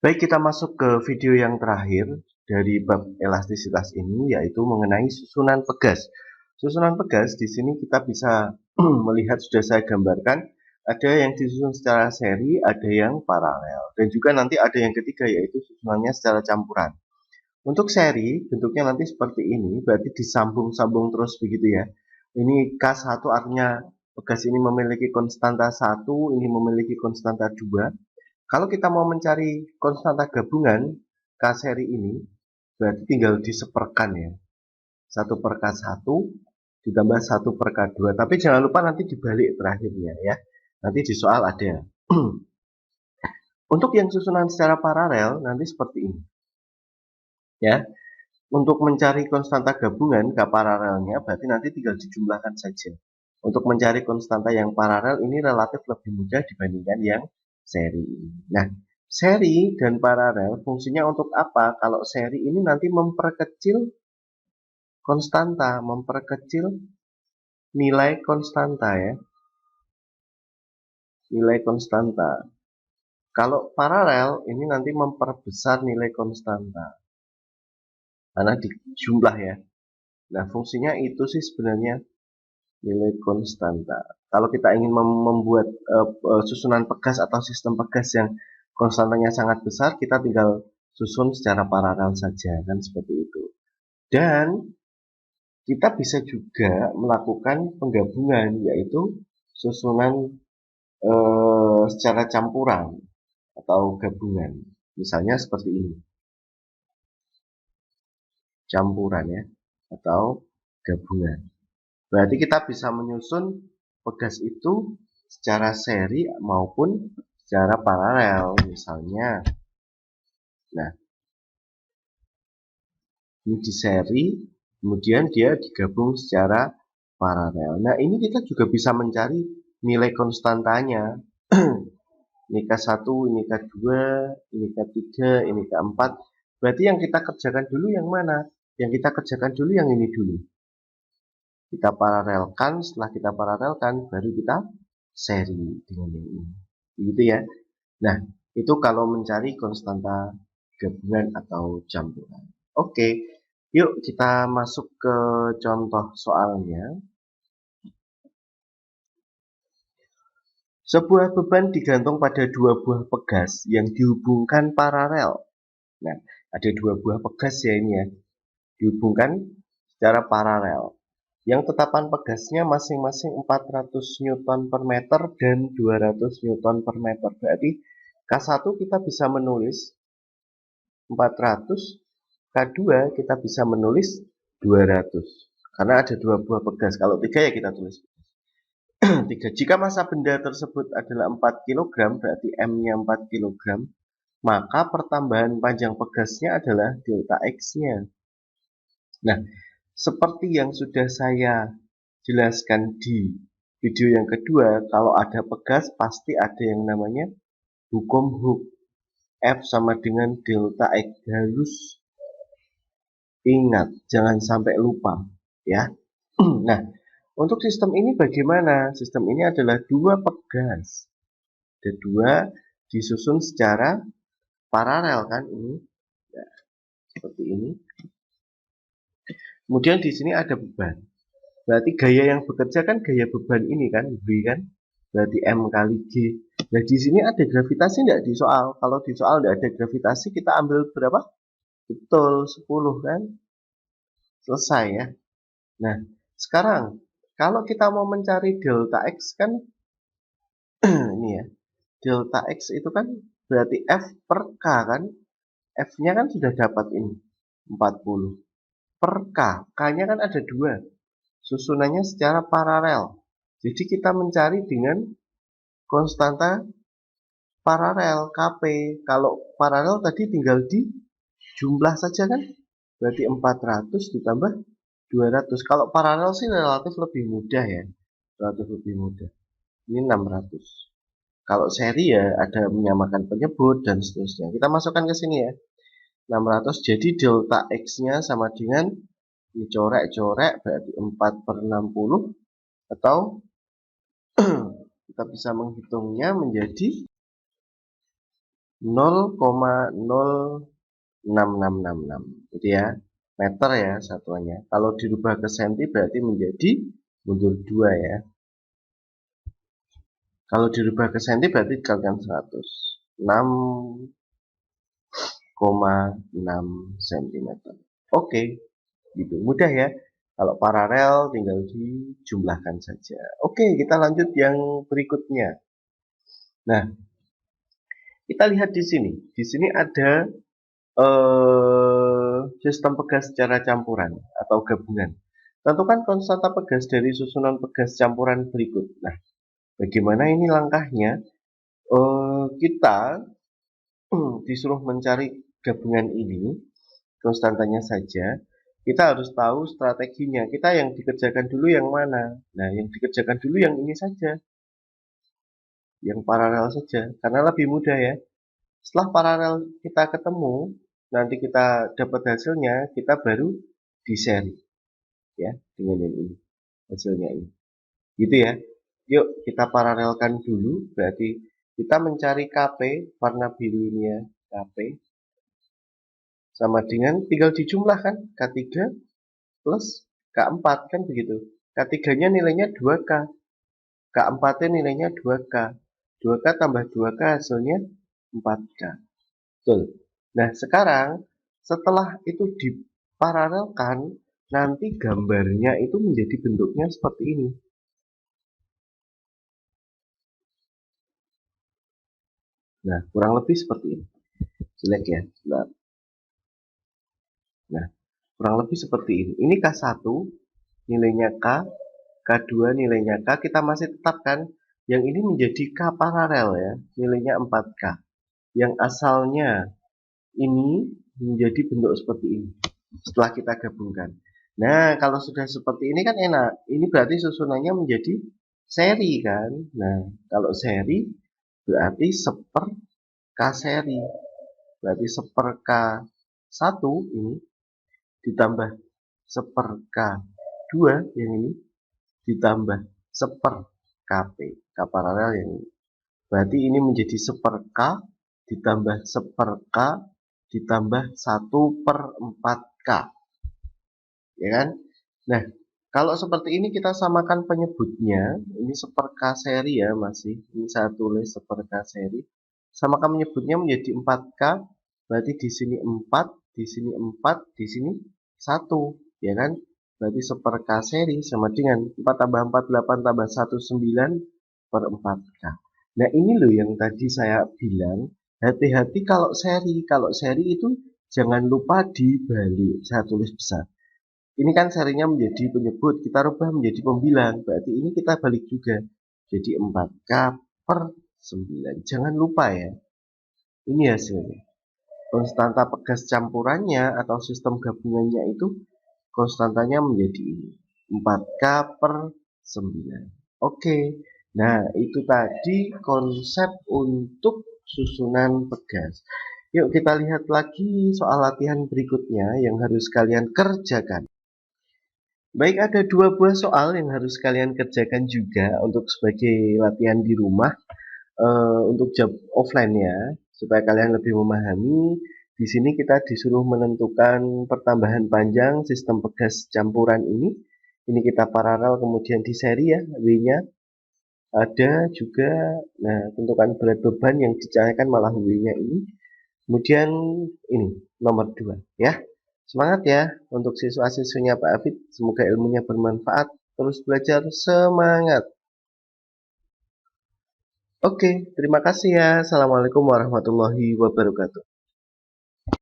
Baik, kita masuk ke video yang terakhir dari bab elastisitas ini, yaitu mengenai susunan pegas. Susunan pegas di sini kita bisa melihat, sudah saya gambarkan, ada yang disusun secara seri, ada yang paralel, dan juga nanti ada yang ketiga, yaitu susunannya secara campuran. Untuk seri, bentuknya nanti seperti ini, berarti disambung-sambung terus begitu ya. Ini K1 artinya pegas ini memiliki konstanta 1, ini memiliki konstanta 2. Kalau kita mau mencari konstanta gabungan K seri ini, berarti tinggal diseperkan ya. 1 per K1 ditambah 1 per K2. Tapi jangan lupa nanti dibalik terakhirnya ya. Nanti di soal ada. Untuk yang susunan secara paralel, nanti seperti ini. Ya, untuk mencari konstanta gabungan K paralelnya, berarti nanti tinggal dijumlahkan saja. Untuk mencari konstanta yang paralel ini relatif lebih mudah dibandingkan yang seri. Nah, seri dan paralel fungsinya untuk apa? Kalau seri ini nanti memperkecil konstanta, memperkecil nilai konstanta ya. Nilai konstanta. Kalau paralel ini nanti memperbesar nilai konstanta. Karena dijumlah ya. Nah, fungsinya itu sih sebenarnya nilai konstanta. Kalau kita ingin membuat susunan pegas atau sistem pegas yang konstantanya sangat besar, kita tinggal susun secara paralel saja, kan seperti itu. Dan kita bisa juga melakukan penggabungan, yaitu susunan secara campuran atau gabungan. Misalnya seperti ini. Campuran ya, atau gabungan. Berarti kita bisa menyusun pegas itu secara seri maupun secara paralel. Misalnya, nah, ini di seri, kemudian dia digabung secara paralel. Nah, ini kita juga bisa mencari nilai konstantanya. Ini K1, ini K2, ini K3, ini K4. Berarti yang kita kerjakan dulu yang mana? Yang kita kerjakan dulu yang ini dulu. Kita paralelkan, setelah kita paralelkan, baru kita seri dengan yang ini. Begitu ya. Nah, itu kalau mencari konstanta gabungan atau campuran. Oke, yuk kita masuk ke contoh soalnya. Sebuah beban digantung pada dua buah pegas yang dihubungkan paralel. Nah, ada dua buah pegas ya ini ya, dihubungkan secara paralel. Yang tetapan pegasnya masing-masing 400 Newton per meter dan 200 Newton per meter. Berarti K1 kita bisa menulis 400, K2 kita bisa menulis 200. Karena ada dua buah pegas. Kalau 3 ya kita tulis 3. Jika massa benda tersebut adalah 4 kg, berarti M-nya 4 kg, maka pertambahan panjang pegasnya adalah delta X-nya. Nah, seperti yang sudah saya jelaskan di video yang kedua, kalau ada pegas pasti ada yang namanya hukum Hooke. F sama dengan delta X. Harus ingat, jangan sampai lupa ya. Nah, untuk sistem ini bagaimana? Sistem ini adalah dua pegas. Ada dua disusun secara paralel kan ini. Nah, seperti ini. Kemudian di sini ada beban. Berarti gaya yang bekerja kan gaya beban ini kan, V kan. Berarti M kali G. Nah, di sini ada gravitasi enggak di soal? Kalau di soal enggak ada gravitasi, kita ambil berapa? Betul, 10 kan? Selesai ya. Nah, sekarang kalau kita mau mencari delta X kan ini ya. Delta X itu kan berarti F per K kan. F-nya kan sudah dapat ini 40 per K. K-nya kan ada 2. Susunannya secara paralel. Jadi kita mencari dengan konstanta paralel KP. Kalau paralel tadi tinggal di jumlah saja kan. Berarti 400 ditambah 200. Kalau paralel sih relatif lebih mudah ya. Relatif lebih mudah. Ini 600. Kalau seri ya ada menyamakan penyebut dan seterusnya. Kita masukkan ke sini ya. 600 jadi delta X-nya sama dengan dicorek-corek berarti 4 per 60 atau kita bisa menghitungnya menjadi 0,06666 gitu ya, meter ya satuannya. Kalau dirubah ke senti berarti menjadi mundur 2 ya. Kalau dirubah ke senti berarti dikalikan 100. 6,6 cm. Oke, gitu mudah ya. Kalau paralel tinggal dijumlahkan saja. Oke, kita lanjut yang berikutnya. Nah, kita lihat di sini. Di sini ada sistem pegas secara campuran atau gabungan. Tentukan konstanta pegas dari susunan pegas campuran berikut. Nah, bagaimana ini langkahnya? Kita disuruh mencari gabungan ini, konstantanya saja. Kita harus tahu strateginya. Kita yang dikerjakan dulu yang mana? Nah, yang dikerjakan dulu yang ini saja. Yang paralel saja. Karena lebih mudah ya. Setelah paralel kita ketemu, nanti kita dapat hasilnya, kita baru di seri. Ya, dengan yang ini. Hasilnya ini. Gitu ya. Yuk, kita paralelkan dulu. Berarti kita mencari KP, warna biru ini ya. KP. Sama dengan tinggal dijumlahkan. K3 plus K4 kan begitu. K3-nya nilainya 2K. K4-nya nilainya 2K. 2K tambah 2K hasilnya 4K. Betul. Nah, sekarang setelah itu diparalelkan, nanti gambarnya itu menjadi bentuknya seperti ini. Nah, kurang lebih seperti ini. Jelek ya. Nah, kurang lebih seperti ini. Ini K1, nilainya K. K2 nilainya K. Kita masih tetapkan yang ini menjadi K paralel ya. Nilainya 4K. Yang asalnya ini menjadi bentuk seperti ini. Setelah kita gabungkan. Nah, kalau sudah seperti ini kan enak. Ini berarti susunannya menjadi seri kan. Nah, kalau seri berarti seper K seri. Berarti seper K1 ini ditambah seper K2 yang ini ditambah seper KP. K paralel yang ini. Berarti ini menjadi seper K ditambah seper K ditambah 1/4K. Ya kan? Nah, kalau seperti ini kita samakan penyebutnya. Ini seper K seri ya masih. Ini saya tulis seper K seri. Samakan menyebutnya menjadi 4K. Berarti di sini 4, di sini 4, di sini 1. Ya kan? Berarti seper K seri sama dengan 4 tambah 4, 8 tambah 1, 9/4K. Nah, ini loh yang tadi saya bilang. Hati-hati kalau seri. Kalau seri itu jangan lupa dibalik. Saya tulis besar. Ini kan serinya menjadi penyebut, kita rubah menjadi pembilang. Berarti ini kita balik juga. Jadi 4K per 9. Jangan lupa ya. Ini hasilnya. Konstanta pegas campurannya atau sistem gabungannya itu konstantanya menjadi ini. 4K per 9. Oke. Nah, itu tadi konsep untuk susunan pegas. Yuk kita lihat lagi soal latihan berikutnya yang harus kalian kerjakan. Baik, ada 2 buah soal yang harus kalian kerjakan juga untuk sebagai latihan di rumah untuk job offline ya, supaya kalian lebih memahami. Di sini kita disuruh menentukan pertambahan panjang sistem pegas campuran ini. Ini kita paralel kemudian di seri ya, W-nya. Ada juga, nah tentukan berat beban yang dicairkan malah W-nya ini. Kemudian ini nomor 2 ya. Semangat ya untuk siswa-siswinya Pak Afid. Semoga ilmunya bermanfaat. Terus belajar, semangat. Oke, terima kasih ya. Assalamualaikum warahmatullahi wabarakatuh.